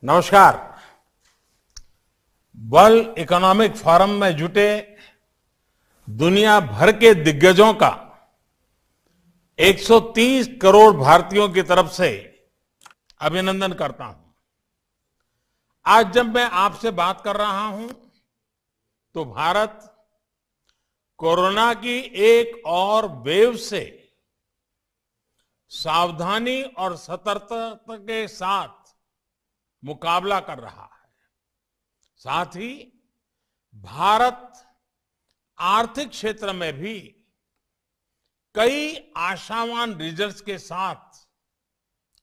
नमस्कार। World economic forum में जुटे दुनिया भर के दिग्गजों का 130 करोड़ भारतीयों की तरफ से अभिनंदन करता हूं। आज जब मैं आपसे बात कर रहा हूं तो भारत कोरोना की एक और वेव से सावधानी और सतर्कता के साथ मुकाबला कर रहा है। साथ ही भारत आर्थिक क्षेत्र में भी कई आशावान रिजल्ट्स के साथ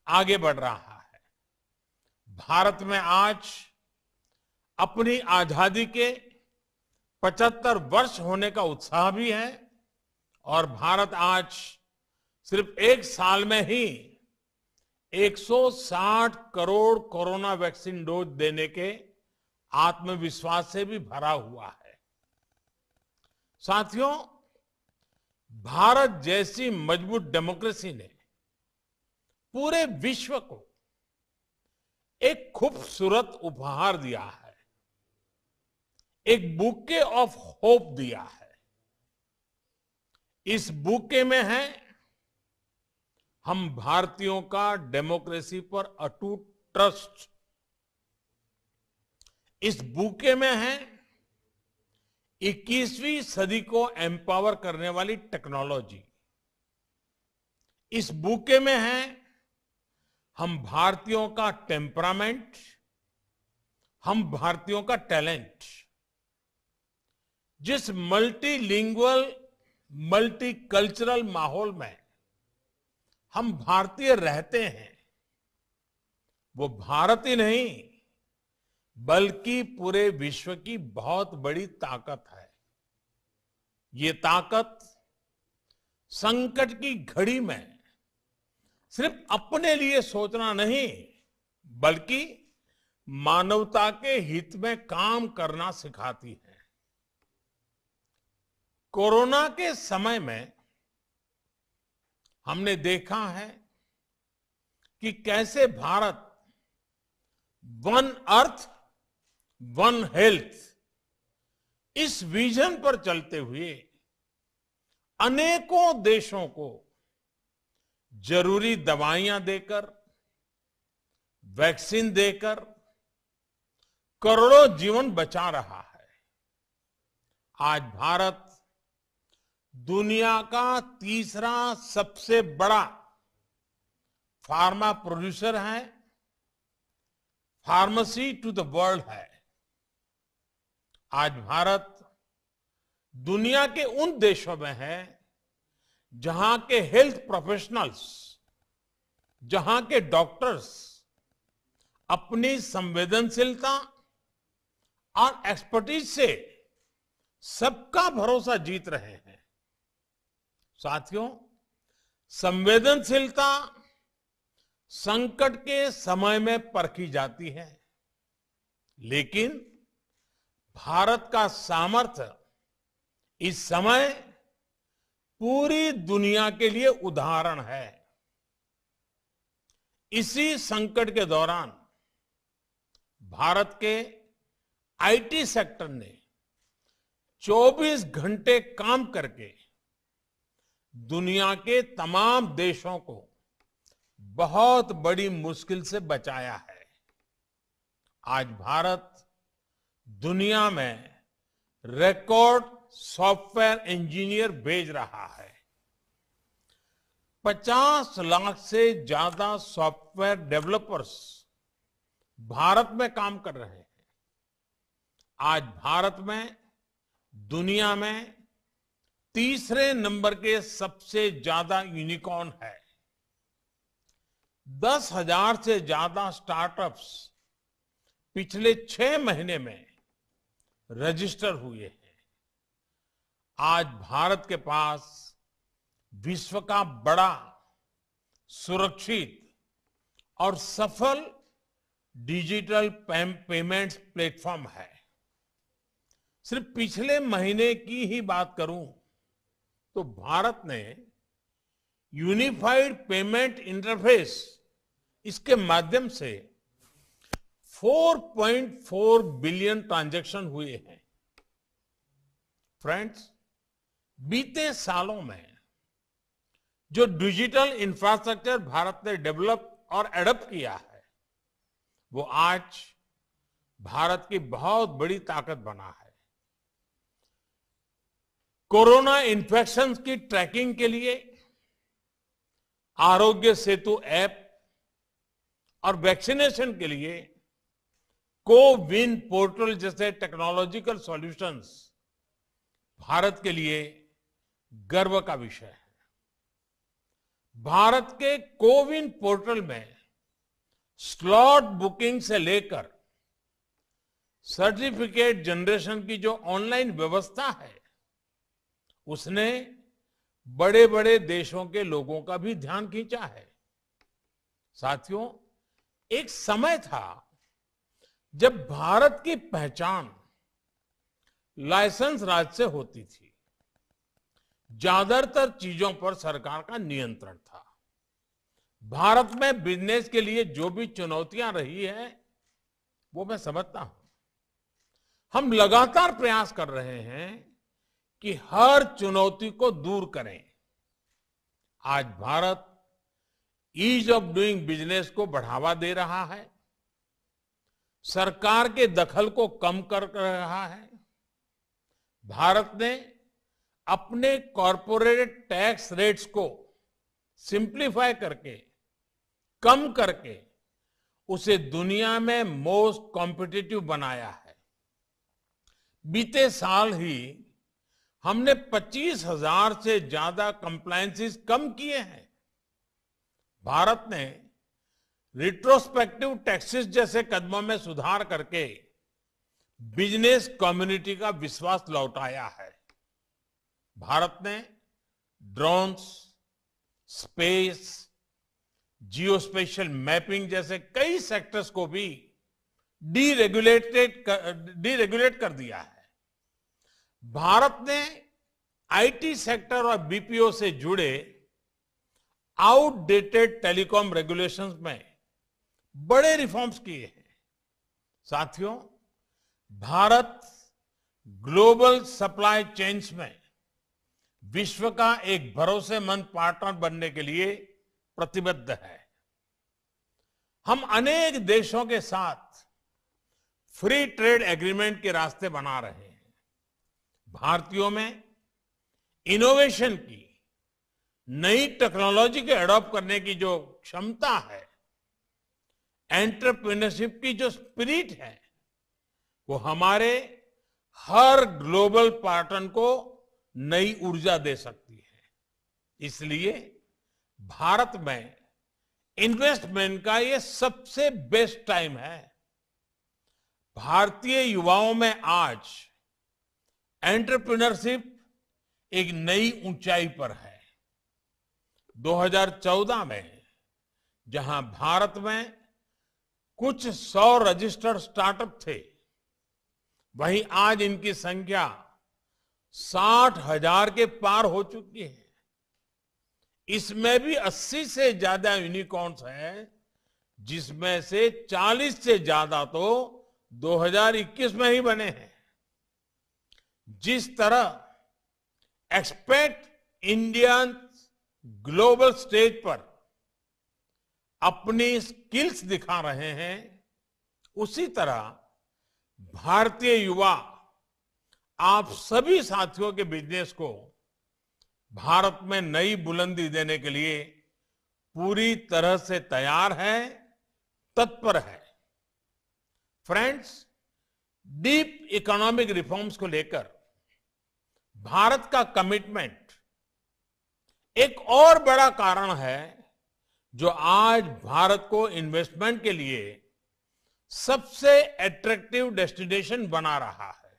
आगे बढ़ रहा है। भारत में आज अपनी आजादी के 75 वर्ष होने का उत्साह भी है और भारत आज सिर्फ एक साल में ही 160 करोड़ कोरोना वैक्सीन डोज देने के आत्मविश्वास से भी भरा हुआ है। साथियों, भारत जैसी मजबूत डेमोक्रेसी ने पूरे विश्व को एक खूबसूरत उपहार दिया है, एक बुके ऑफ होप दिया है। इस बुके में है हम भारतीयों का डेमोक्रेसी पर अटूट ट्रस्ट। इस बुके में है 21वीं सदी को एम्पावर करने वाली टेक्नोलॉजी। इस बुके में है हम भारतीयों का टेम्परामेंट, हम भारतीयों का टैलेंट। जिस मल्टीलिंगुअल, मल्टीकल्चरल माहौल में हम भारतीय रहते हैं, वो भारत ही नहीं बल्कि पूरे विश्व की बहुत बड़ी ताकत है। ये ताकत संकट की घड़ी में सिर्फ अपने लिए सोचना नहीं बल्कि मानवता के हित में काम करना सिखाती है। कोरोना के समय में हमने देखा है कि कैसे Bharat one earth one health इस विजन पर चलते हुए अनेकों देशों को जरूरी दवाइयां देकर, वैक्सीन देकर करोड़ों जीवन बचा रहा है। आज भारत दुनिया का तीसरा सबसे बड़ा फार्मा प्रोड्यूसर है, फार्मेसी टू द वर्ल्ड है। आज भारत दुनिया के उन देशों में है जहां के हेल्थ प्रोफेशनल्स, जहां के डॉक्टर्स अपनी संवेदनशीलता और एक्सपर्टीज से सबका भरोसा जीत रहे हैं। साथियों, संवेदनशीलता संकट के समय में परखी जाती है, लेकिन भारत का सामर्थ्य इस समय पूरी दुनिया के लिए उदाहरण है। इसी संकट के दौरान भारत के आईटी सेक्टर ने 24 घंटे काम करके दुनिया के तमाम देशों को बहुत बड़ी मुश्किल से बचाया है। आज भारत दुनिया में रिकॉर्ड सॉफ्टवेयर इंजीनियर भेज रहा है। 50 लाख से ज्यादा सॉफ्टवेयर डेवलपर्स भारत में काम कर रहे हैं। आज भारत में दुनिया में तीसरे नंबर के सबसे ज्यादा यूनिकॉर्न है। 10,000 से ज्यादा स्टार्टअप्स पिछले 6 महीने में रजिस्टर हुए हैं। आज भारत के पास विश्व का बड़ा, सुरक्षित और सफल डिजिटल पेमेंट्स प्लेटफॉर्म है। सिर्फ पिछले महीने की ही बात करूं तो भारत ने यूनिफाइड पेमेंट इंटरफेस इसके माध्यम से 4.4 बिलियन ट्रांजैक्शन हुए हैं। फ्रेंड्स, बीते सालों में जो डिजिटल इंफ्रास्ट्रक्चर भारत ने डेवलप और एडॉप्ट किया है, वो आज भारत की बहुत बड़ी ताकत बना है। कोरोना इन्फेक्शन की ट्रैकिंग के लिए आरोग्य सेतु ऐप और वैक्सीनेशन के लिए कोविन पोर्टल जैसे टेक्नोलॉजिकल सॉल्यूशंस भारत के लिए गर्व का विषय है। भारत के कोविन पोर्टल में स्लॉट बुकिंग से लेकर सर्टिफिकेट जनरेशन की जो ऑनलाइन व्यवस्था है, उसने बड़े बड़े देशों के लोगों का भी ध्यान खींचा है। साथियों, एक समय था जब भारत की पहचान लाइसेंस राज से होती थी। ज्यादातर चीजों पर सरकार का नियंत्रण था। भारत में बिजनेस के लिए जो भी चुनौतियां रही है, वो मैं समझता हूं। हम लगातार प्रयास कर रहे हैं कि हर चुनौती को दूर करें। आज भारत ईज ऑफ डूइंग बिजनेस को बढ़ावा दे रहा है, सरकार के दखल को कम कर रहा है। भारत ने अपने कॉरपोरेट टैक्स रेट्स को सिंप्लीफाई करके, कम करके उसे दुनिया में मोस्ट कॉम्पिटिटिव बनाया है। बीते साल ही हमने 25,000 से ज्यादा कंप्लायंसेस कम किए हैं। भारत ने रिट्रोस्पेक्टिव टैक्सेस जैसे कदमों में सुधार करके बिजनेस कम्युनिटी का विश्वास लौटाया है। भारत ने ड्रोन्स, स्पेस, जियोस्पेशियल मैपिंग जैसे कई सेक्टर्स को भी डीरेगुलेट कर दिया है। भारत ने आईटी सेक्टर और बीपीओ से जुड़े आउटडेटेड टेलीकॉम रेगुलेशंस में बड़े रिफॉर्म्स किए हैं। साथियों, भारत ग्लोबल सप्लाई चेन्स में विश्व का एक भरोसेमंद पार्टनर बनने के लिए प्रतिबद्ध है। हम अनेक देशों के साथ फ्री ट्रेड एग्रीमेंट के रास्ते बना रहे हैं। भारतीयों में इनोवेशन की, नई टेक्नोलॉजी के अडॉप्ट करने की जो क्षमता है, एंटरप्रेन्योरशिप की जो स्पिरिट है, वो हमारे हर ग्लोबल पार्टनर को नई ऊर्जा दे सकती है। इसलिए भारत में इन्वेस्टमेंट का ये सबसे बेस्ट टाइम है। भारतीय युवाओं में आज एंटरप्रेन्योरशिप एक नई ऊंचाई पर है। 2014 में जहां भारत में कुछ 100 रजिस्टर्ड स्टार्टअप थे, वहीं आज इनकी संख्या 60,000 के पार हो चुकी है। इसमें भी 80 से ज्यादा यूनिकॉर्न्स हैं, जिसमें से 40 से ज्यादा तो 2021 में ही बने हैं। जिस तरह एक्सपेट इंडियन ग्लोबल स्टेज पर अपनी स्किल्स दिखा रहे हैं, उसी तरह भारतीय युवा आप सभी साथियों के बिजनेस को भारत में नई बुलंदी देने के लिए पूरी तरह से तैयार है, तत्पर है। फ्रेंड्स, डीप इकोनॉमिक रिफॉर्म्स को लेकर भारत का कमिटमेंट एक और बड़ा कारण है जो आज भारत को इन्वेस्टमेंट के लिए सबसे अट्रैक्टिव डेस्टिनेशन बना रहा है।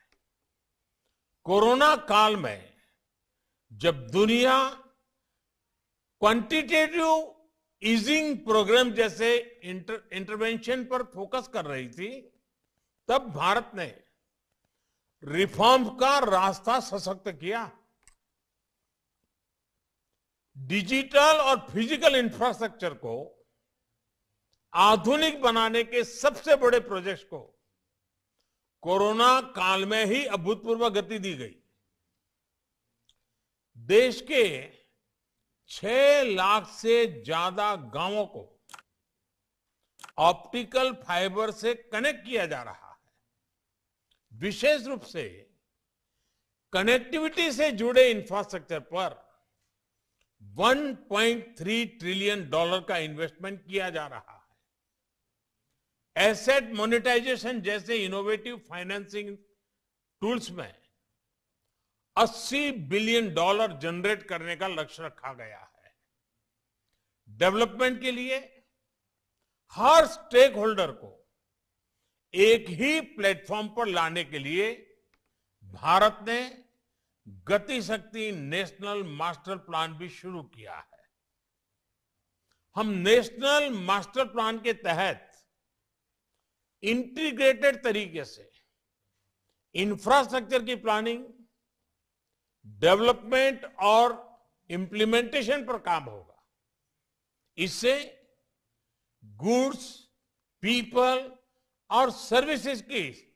कोरोना काल में जब दुनिया क्वांटिटेटिव ईजिंग प्रोग्राम जैसे इंटरवेंशन पर फोकस कर रही थी, तब भारत ने रिफॉर्म का रास्ता सशक्त किया। डिजिटल और फिजिकल इंफ्रास्ट्रक्चर को आधुनिक बनाने के सबसे बड़े प्रोजेक्ट्स को कोरोना काल में ही अभूतपूर्व गति दी गई। देश के 6 लाख से ज्यादा गांवों को ऑप्टिकल फाइबर से कनेक्ट किया जा रहा है। विशेष रूप से कनेक्टिविटी से जुड़े इंफ्रास्ट्रक्चर पर $1.3 ट्रिलियन का इन्वेस्टमेंट किया जा रहा है। एसेट मोनेटाइजेशन जैसे इनोवेटिव फाइनेंसिंग टूल्स में $80 बिलियन जनरेट करने का लक्ष्य रखा गया है। डेवलपमेंट के लिए हर स्टेक होल्डर को एक ही प्लेटफॉर्म पर लाने के लिए भारत ने गति शक्ति नेशनल मास्टर प्लान भी शुरू किया है। हम नेशनल मास्टर प्लान के तहत इंटीग्रेटेड तरीके से इंफ्रास्ट्रक्चर की प्लानिंग, डेवलपमेंट और इंप्लीमेंटेशन पर काम होगा। इससे गुड्स, पीपल और सर्विसेज की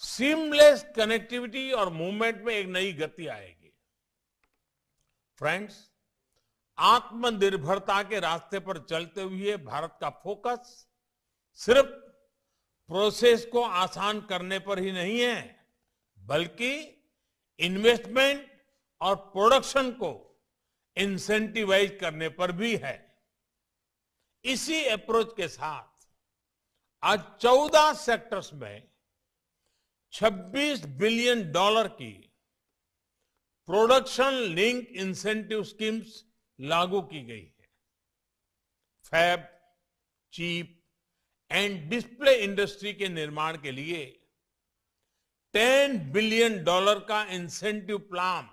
सीमलेस कनेक्टिविटी और मूवमेंट में एक नई गति आएगी। फ्रेंड्स, आत्मनिर्भरता के रास्ते पर चलते हुए भारत का फोकस सिर्फ प्रोसेस को आसान करने पर ही नहीं है, बल्कि इन्वेस्टमेंट और प्रोडक्शन को इंसेंटिवाइज करने पर भी है। इसी अप्रोच के साथ आज 14 सेक्टर्स में $26 बिलियन की प्रोडक्शन लिंक इंसेंटिव स्कीम्स लागू की गई है। Fab, chip and display industry के निर्माण के लिए $10 बिलियन का इंसेंटिव प्लान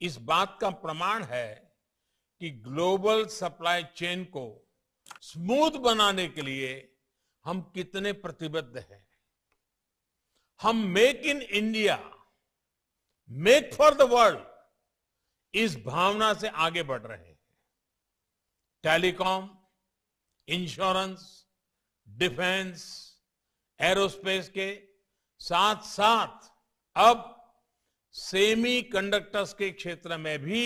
इस बात का प्रमाण है कि ग्लोबल सप्लाई चेन को स्मूथ बनाने के लिए हम कितने प्रतिबद्ध हैं। हम make in India, make for the world इस भावना से आगे बढ़ रहे हैं। टेलीकॉम, इंश्योरेंस, डिफेंस, एरोस्पेस के साथ साथ अब सेमी कंडक्टर्स के क्षेत्र में भी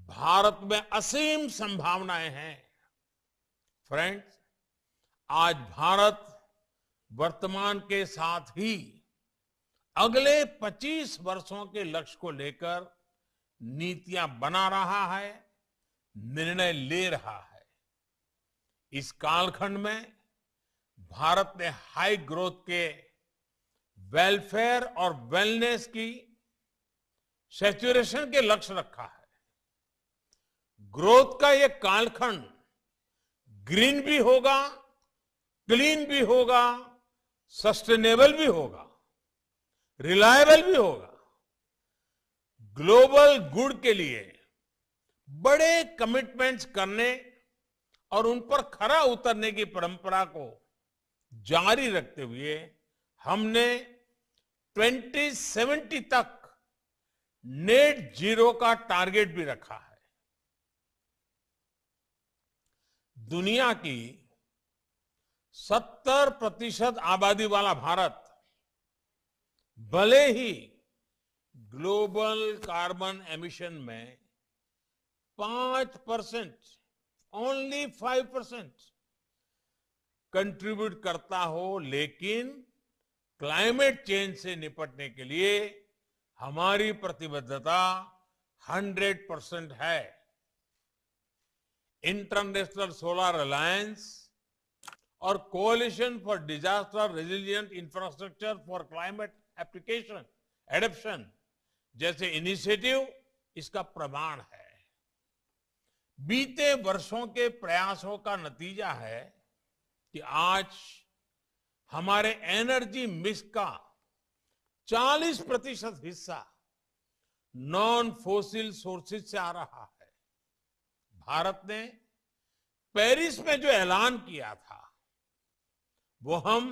भारत में असीम संभावनाएं हैं। फ्रेंड्स, आज भारत वर्तमान के साथ ही अगले 25 वर्षों के लक्ष्य को लेकर नीतियां बना रहा है, निर्णय ले रहा है। इस कालखंड में भारत ने हाई ग्रोथ के वेलफेयर और वेलनेस की सैचुरेशन के लक्ष्य रखा है। ग्रोथ का यह कालखंड ग्रीन भी होगा, क्लीन भी होगा, सस्टेनेबल भी होगा, रिलायबल भी होगा। ग्लोबल गुड के लिए बड़े कमिटमेंट्स करने और उन पर खरा उतरने की परंपरा को जारी रखते हुए हमने 2070 तक नेट जीरो का टारगेट भी रखा है। दुनिया की 70% आबादी वाला भारत भले ही ग्लोबल कार्बन एमिशन में 5%, ओनली 5% कंट्रीब्यूट करता हो, लेकिन क्लाइमेट चेंज से निपटने के लिए हमारी प्रतिबद्धता 100% है। इंटरनेशनल सोलर अलायंस और Coalition for Disaster Resilient Infrastructure for climate application adaptation जैसे इनिशिएटिव इसका प्रमाण है। बीते वर्षों के प्रयासों का नतीजा है कि आज हमारे एनर्जी मिक्स का 40% हिस्सा नॉन फोसिल सोर्सेज से आ रहा है। भारत ने पेरिस में जो ऐलान किया था वो हम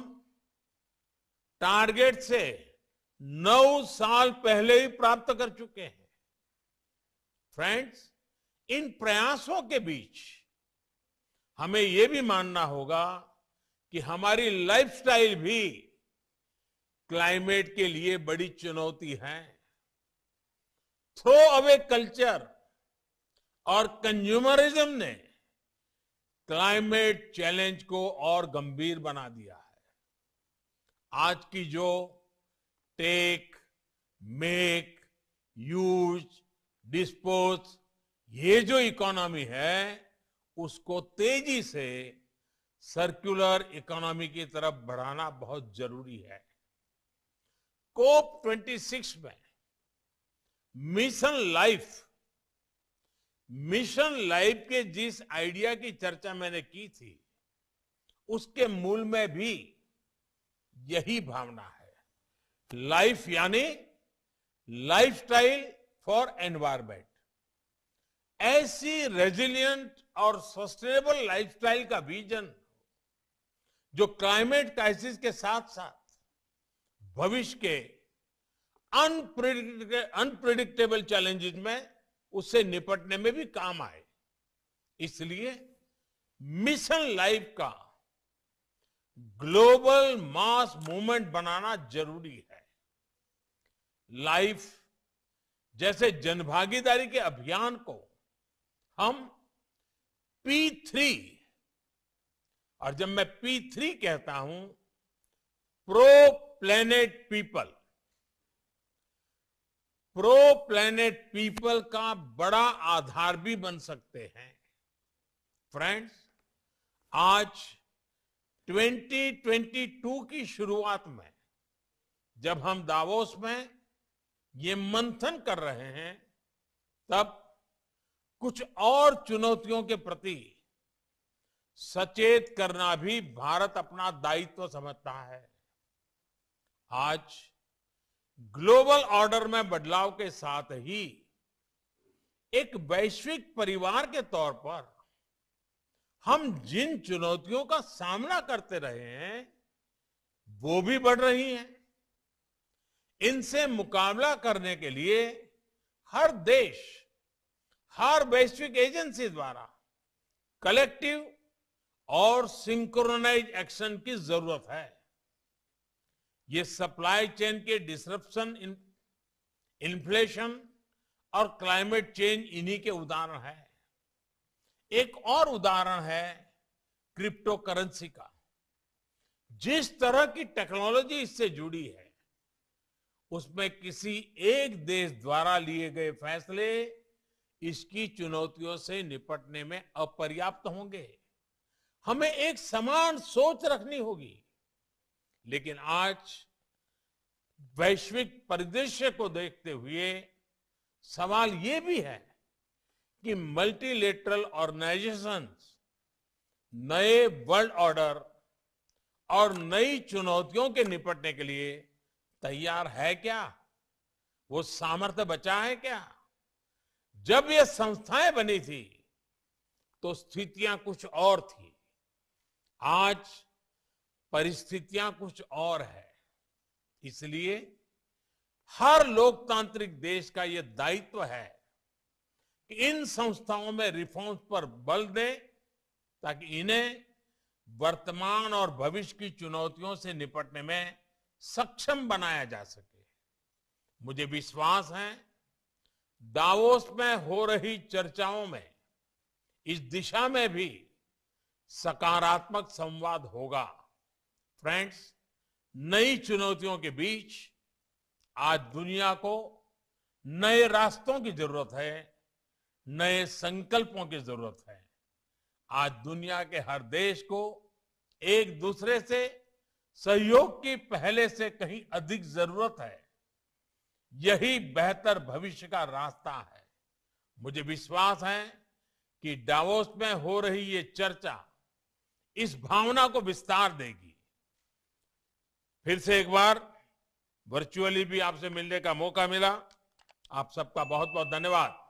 टारगेट से 9 साल पहले ही प्राप्त कर चुके हैं। फ्रेंड्स, इन प्रयासों के बीच हमें ये भी मानना होगा कि हमारी लाइफस्टाइल भी क्लाइमेट के लिए बड़ी चुनौती है। थ्रो अवे कल्चर और कंज्यूमरिज्म ने क्लाइमेट चैलेंज को और गंभीर बना दिया है। आज की जो टेक, मेक, यूज, डिस्पोज ये जो इकोनॉमी है उसको तेजी से सर्कुलर इकोनॉमी की तरफ बढ़ाना बहुत जरूरी है। कोप 26 में मिशन लाइफ के जिस आइडिया की चर्चा मैंने की थी उसके मूल में भी यही भावना है। लाइफ यानी लाइफस्टाइल फॉर एनवायरमेंट। ऐसी रेजिलिएंट और सस्टेनेबल लाइफस्टाइल का विजन जो क्लाइमेट क्राइसिस के साथ साथ भविष्य के अनप्रेडिक्टेबल चैलेंजेस में उससे निपटने में भी काम आए। इसलिए मिशन लाइफ का ग्लोबल मास मूवमेंट बनाना जरूरी है। लाइफ जैसे जनभागीदारी के अभियान को हम P3, और जब मैं P3 कहता हूं प्रो प्लेनेट पीपल का बड़ा आधार भी बन सकते हैं। फ्रेंड्स, आज 2022 की शुरुआत में जब हम दावोस में ये मंथन कर रहे हैं तब कुछ और चुनौतियों के प्रति सचेत करना भी भारत अपना दायित्व समझता है। आज ग्लोबल ऑर्डर में बदलाव के साथ ही एक वैश्विक परिवार के तौर पर हम जिन चुनौतियों का सामना करते रहे हैं वो भी बढ़ रही हैं। इनसे मुकाबला करने के लिए हर देश, हर वैश्विक एजेंसी द्वारा कलेक्टिव और सिंक्रोनाइज एक्शन की जरूरत है। ये सप्लाई चेन के डिसरप्शन, इन्फ्लेशन और क्लाइमेट चेंज इन्हीं के उदाहरण है। एक और उदाहरण है क्रिप्टो करेंसी का। जिस तरह की टेक्नोलॉजी इससे जुड़ी है उसमें किसी एक देश द्वारा लिए गए फैसले इसकी चुनौतियों से निपटने में अपर्याप्त होंगे। हमें एक समान सोच रखनी होगी। लेकिन आज वैश्विक परिदृश्य को देखते हुए सवाल ये भी है कि मल्टीलेटरल ऑर्गेनाइजेशंस नए वर्ल्ड ऑर्डर और नई चुनौतियों के निपटने के लिए तैयार है क्या? वो सामर्थ्य बचा है क्या? जब ये संस्थाएं बनी थी तो स्थितियां कुछ और थी। आज परिस्थितियां कुछ और है। इसलिए हर लोकतांत्रिक देश का यह दायित्व है कि इन संस्थाओं में रिफॉर्म्स पर बल दें ताकि इन्हें वर्तमान और भविष्य की चुनौतियों से निपटने में सक्षम बनाया जा सके। मुझे विश्वास है दावोस में हो रही चर्चाओं में इस दिशा में भी सकारात्मक संवाद होगा। फ्रेंड्स, नई चुनौतियों के बीच आज दुनिया को नए रास्तों की जरूरत है, नए संकल्पों की जरूरत है। आज दुनिया के हर देश को एक दूसरे से सहयोग की पहले से कहीं अधिक जरूरत है। यही बेहतर भविष्य का रास्ता है। मुझे विश्वास है कि दावोस में हो रही ये चर्चा इस भावना को विस्तार देगी। फिर से एक बार वर्चुअली भी आपसे मिलने का मौका मिला। आप सबका बहुत बहुत धन्यवाद।